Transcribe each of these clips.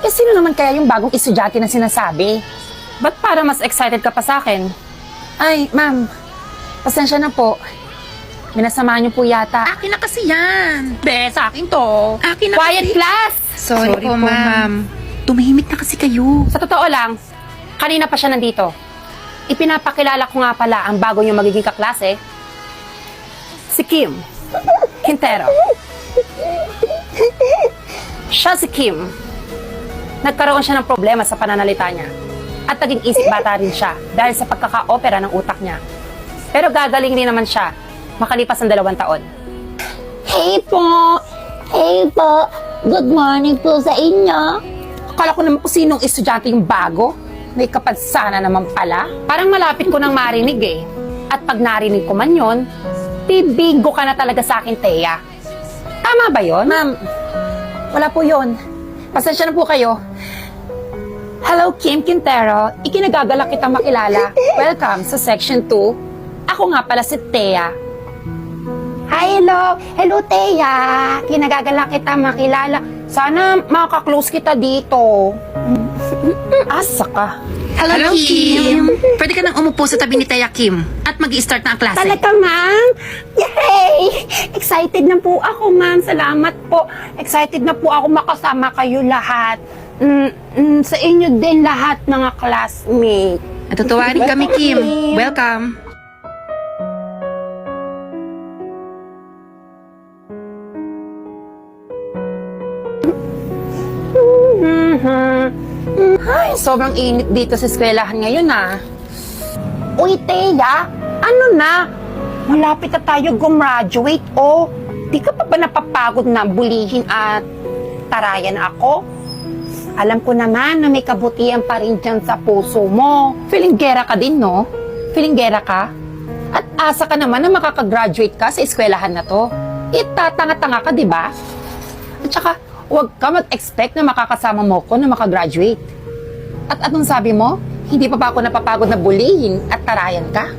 Eh, sino naman kaya yung bagong estudyante na sinasabi? Ba't para mas excited ka pa sa akin? Ay, ma'am, pasensya na po. Minasamahan niyo po yata. Akin na kasi yan. Be, sa akin to. Akin na Quiet kasi. class! Sorry po, ma'am. Tumahimik na kasi kayo. Sa totoo lang, kanina pa siya nandito. Ipinapakilala ko nga pala ang bago niyong magiging kaklase. Si Kim Quintero. Siya si Kim. Nagkaroon siya ng problema sa pananalita niya. At naging isip bata rin siya dahil sa pagkaka-opera ng utak niya. Pero gagaling rin naman siya makalipas ng 2 taon. Hey po! Hey po! Good morning po sa inyo! Akala ko naman kung sinong estudyante yung bago. May kapadsana naman pala. Parang malapit ko nang marinig eh. At pag narinig ko man yun, bibigo ka na talaga sa akin, Thea. Tama ba yon? Ma'am, wala po yun. Pasensya na po kayo. Hello, Kim Quintero. Ikinagagalak kitang makilala. Welcome sa Section 2. Ako nga pala si Thea. Hi, hello! Hello, Thea! Kinagagalak kita makilala. Sana makaklose kita dito. Asa ka. Hello, Kim. Pwede ka nang umupo sa tabi ni Thea, Kim. At mag-i-start na ang klase. Talaga, ma'am? Yay! Excited na po ako, ma'am. Salamat po. Excited na po ako makasama kayo lahat. Sa inyo din lahat, mga classmate. Natutuwa rin kami, Kim. Welcome. Ay, sobrang init dito sa eskwelahan ngayon ah. Uy, Thea! Ano na? Malapit na tayo gumraduate, oh. Di ka pa ba napapagod na bulihin at tarayan ako? Alam ko naman na may kabutihan pa rin dyan sa puso mo. Filinggera ka din, no? Filinggera ka? At asa ka naman na makakagraduate ka sa eskwelahan na to. Itatanga-tanga ka, di ba? At saka, huwag ka mag-expect na makakasama mo ko na makagraduate. At anong sabi mo? Hindi pa ba ako napapagod na bulihin at tarayan ka?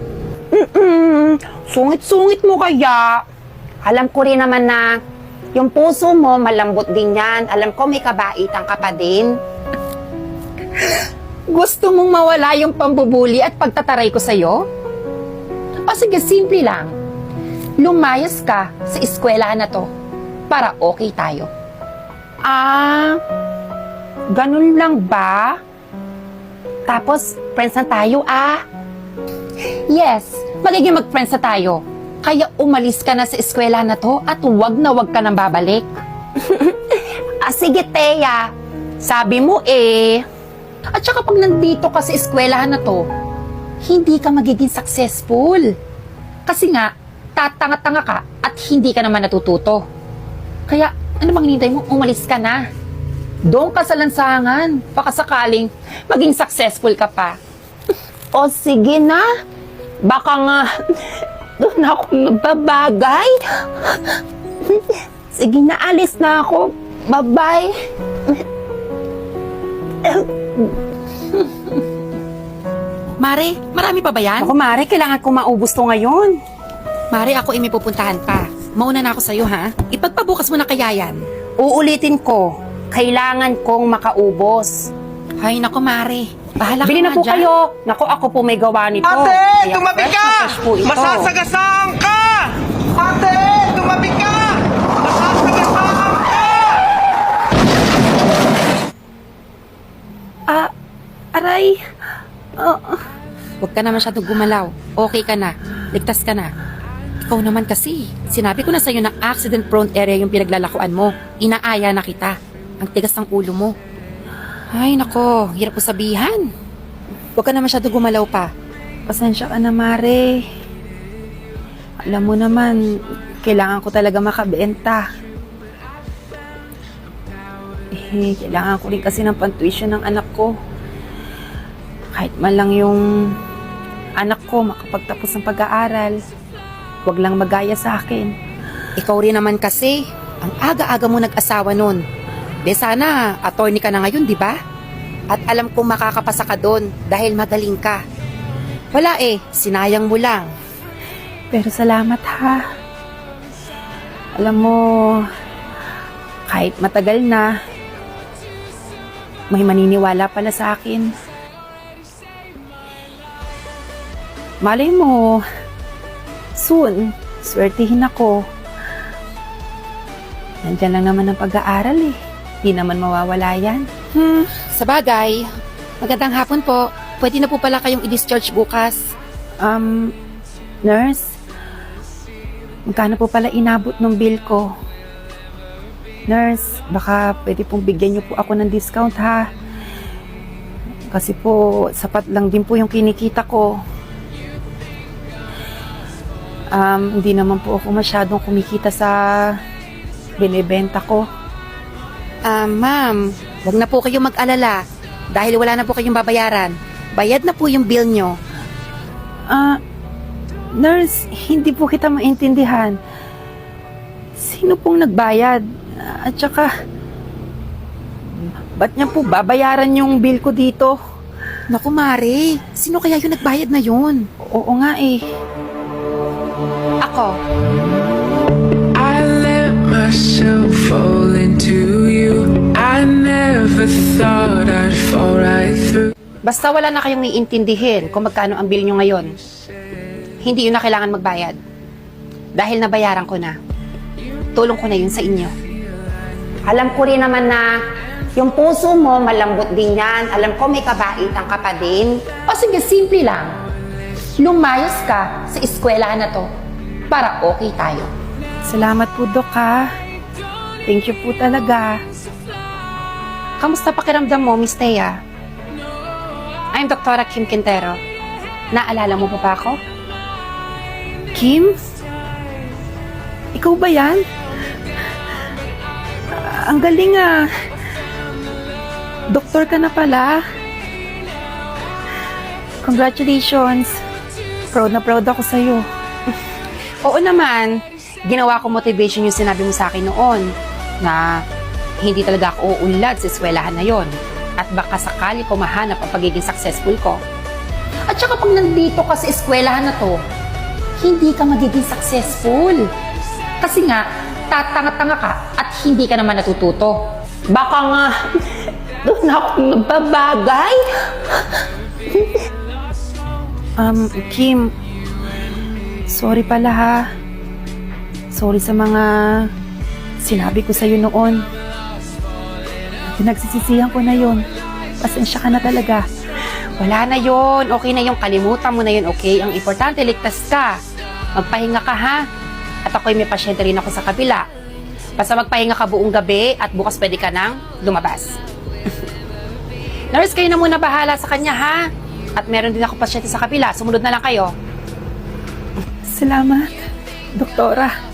Sungit-sungit mo kaya. Alam ko rin naman na yung puso mo malambot din yan. Alam ko may kabaitan ka pa din. Gusto mong mawala yung pambubuli at pagtataray ko sa'yo? O sige, simple lang. Lumayas ka sa eskwelahan na to para okay tayo. Ah, ganun lang ba? Tapos, friends na tayo, ah. Yes, magiging mag-friends na tayo. Kaya umalis ka na sa eskwela na to at wag na wag ka nang babalik. Ah, sige, Thea. Sabi mo eh. At saka pag nandito ka sa eskwelahan na to, hindi ka magiging successful. Kasi nga, tatanga-tanga ka at hindi ka naman natututo. Kaya, ano bang hinintay mo? Umalis ka na. Doon ka sa lansangan. Baka sakaling maging successful ka pa. O, sige na. Baka nga, doon ako magbabagay. Sige na, alis na ako. Bye-bye. Mare, marami pa ba yan? Ako, Mare, kailangan ko maubos to ngayon. Mare, ako may pupuntahan pa. Mauna na ako sa'yo, ha? Ipagpabukas mo na kaya yan. Uulitin ko, kailangan kong makaubos. Ay, nako, Mare. Bahala ka Bili na nga po dyan. kayo. Naku, ako po may gawa nito. Ate, Kaya tumabi fresh ka! na fresh po ito. Masasagasaan ka! Ate, tumabi ka! Masasagasaan ka! Aray. Huwag ka na masyadong gumalaw. Okay ka na. Ligtas ka na. Ikaw naman kasi. Sinabi ko na sa'yo na accident-prone area yung pinaglalakuan mo. Inaaya na kita. Ang tigas ng ulo mo. Ay, nako. Hirap ko sabihan. Huwag ka na masyadong gumalaw pa. Pasensya ka na, Mare. Alam mo naman, kailangan ko talaga makabenta. Kailangan ko rin kasi ng pantuition ng anak ko. Kahit man lang yung anak ko makapagtapos ng pag-aaral, huwag lang magaya sa akin. Ikaw rin naman kasi. Ang aga-aga mo nag-asawa nun. De sana, attorney ka na ngayon, di ba? At alam kong makakapasa ka doon dahil magaling ka. Wala eh, sinayang mo lang. Pero salamat ha. Alam mo, kahit matagal na, may maniniwala pala sa akin. Malay mo, soon, swertihin ako. Nandyan lang naman ang pag-aaral eh. Di naman mawawala yan. Sa bagay, magandang hapon po. Pwede na po pala kayong i-discharge bukas. Nurse, magkano po pala inabot ng bill ko? Nurse, baka pwede pong bigyan niyo po ako ng discount ha. Kasi po, sapat lang din po yung kinikita ko. Hindi naman po ako masyadong kumikita sa binibenta ko. Ma'am, wag na po kayong mag-alala dahil wala na po kayong babayaran. Bayad na po yung bill nyo. Nurse, hindi po kita maintindihan. Sino pong nagbayad? At saka, ba't niya po babayaran yung bill ko dito? Naku, Mare, sino kaya yung nagbayad na yun? Oo nga eh. Ako. I let myself fall into you. I never thought I'd fall right through. Basta wala na kayong iintindihin kung magkano ang bill nyo ngayon. Hindi yun na kailangan magbayad. Dahil nabayaran ko na. Tulong ko na yun sa inyo. Alam ko rin naman na yung puso mo, malambot din yan. Alam ko may kabaitan ka pa din. O sige, simple lang. Lumayos ka sa eskwelahan na to para okay tayo. Salamat po, Dok ha. Thank you po talaga. Kamusta pakiramdam mo, Miss Thea? I'm Dr. Kim Quintero. Naalala mo pa ba ako? Kim? Ikaw ba yan? Ang galing ah. Doktor ka na pala. Congratulations. Proud na proud ako sa'yo. Oo naman. Ginawa ko motivation yung sinabi mo sa akin noon na hindi talaga ako uunlad sa eskwelahan na yon at baka sakali ko mahanap ang pagiging successful ko. At saka pag nandito ka sa eskwelahan na to, hindi ka magiging successful. Kasi nga, tatanga-tanga ka at hindi ka naman natututo. Baka nga, doon ako nababagay. Kim, sorry pala ha. Sorry sa mga sinabi ko sa'yo noon. Pinagsisisihan ko na yon. Pasensya ka na talaga. Wala na yon. Okay na yung kalimutan mo na yun, okay? Ang importante, ligtas ka. Magpahinga ka, ha? At ako'y may pasyente rin ako sa kabila. Basta magpahinga ka buong gabi at bukas pwede ka nang lumabas. Nurse, kayo na muna bahala sa kanya, ha? At meron din ako pasyente sa kabila. Sumunod na lang kayo. Salamat, doktora.